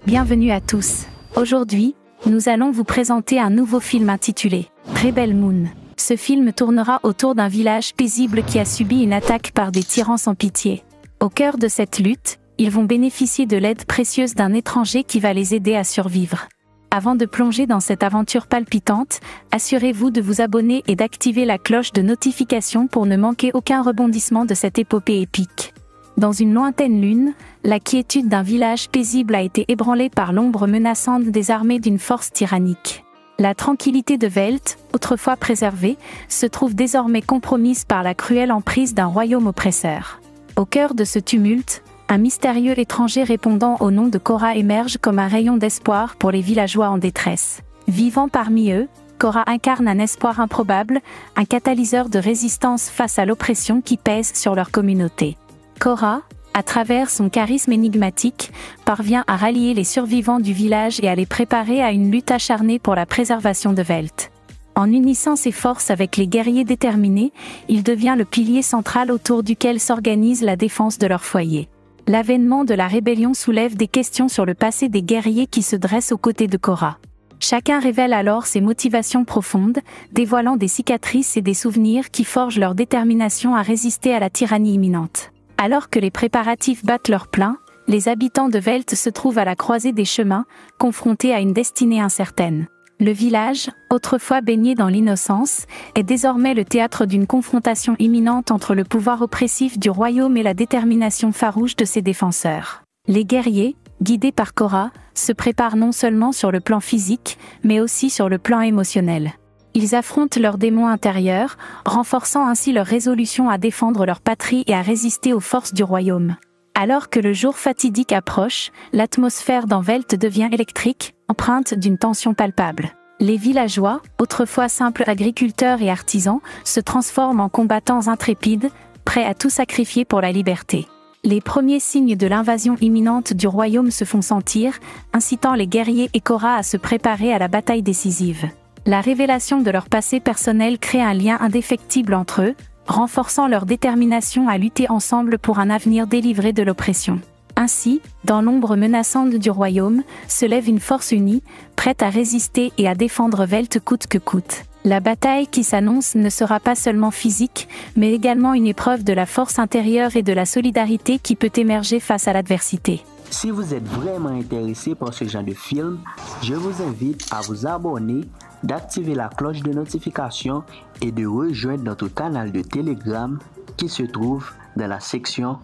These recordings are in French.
Bienvenue à tous. Aujourd'hui, nous allons vous présenter un nouveau film intitulé Rebel Moon. Ce film tournera autour d'un village paisible qui a subi une attaque par des tyrans sans pitié. Au cœur de cette lutte, ils vont bénéficier de l'aide précieuse d'un étranger qui va les aider à survivre. Avant de plonger dans cette aventure palpitante, assurez-vous de vous abonner et d'activer la cloche de notification pour ne manquer aucun rebondissement de cette épopée épique. Dans une lointaine lune, la quiétude d'un village paisible a été ébranlée par l'ombre menaçante des armées d'une force tyrannique. La tranquillité de Velt, autrefois préservée, se trouve désormais compromise par la cruelle emprise d'un royaume oppresseur. Au cœur de ce tumulte, un mystérieux étranger répondant au nom de Cora émerge comme un rayon d'espoir pour les villageois en détresse. Vivant parmi eux, Cora incarne un espoir improbable, un catalyseur de résistance face à l'oppression qui pèse sur leur communauté. Cora, à travers son charisme énigmatique, parvient à rallier les survivants du village et à les préparer à une lutte acharnée pour la préservation de Velt. En unissant ses forces avec les guerriers déterminés, il devient le pilier central autour duquel s'organise la défense de leur foyer. L'avènement de la rébellion soulève des questions sur le passé des guerriers qui se dressent aux côtés de Cora. Chacun révèle alors ses motivations profondes, dévoilant des cicatrices et des souvenirs qui forgent leur détermination à résister à la tyrannie imminente. Alors que les préparatifs battent leur plein, les habitants de Velt se trouvent à la croisée des chemins, confrontés à une destinée incertaine. Le village, autrefois baigné dans l'innocence, est désormais le théâtre d'une confrontation imminente entre le pouvoir oppressif du royaume et la détermination farouche de ses défenseurs. Les guerriers, guidés par Cora, se préparent non seulement sur le plan physique, mais aussi sur le plan émotionnel. Ils affrontent leurs démons intérieurs, renforçant ainsi leur résolution à défendre leur patrie et à résister aux forces du royaume. Alors que le jour fatidique approche, l'atmosphère dans Velt devient électrique, empreinte d'une tension palpable. Les villageois, autrefois simples agriculteurs et artisans, se transforment en combattants intrépides, prêts à tout sacrifier pour la liberté. Les premiers signes de l'invasion imminente du royaume se font sentir, incitant les guerriers et Cora à se préparer à la bataille décisive. La révélation de leur passé personnel crée un lien indéfectible entre eux, renforçant leur détermination à lutter ensemble pour un avenir délivré de l'oppression. Ainsi, dans l'ombre menaçante du royaume, se lève une force unie, prête à résister et à défendre Velt coûte que coûte. La bataille qui s'annonce ne sera pas seulement physique, mais également une épreuve de la force intérieure et de la solidarité qui peut émerger face à l'adversité. Si vous êtes vraiment intéressé par ce genre de film, je vous invite à vous abonner, d'activer la cloche de notification et de rejoindre notre canal de Telegram qui se trouve dans la section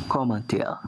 commentaires.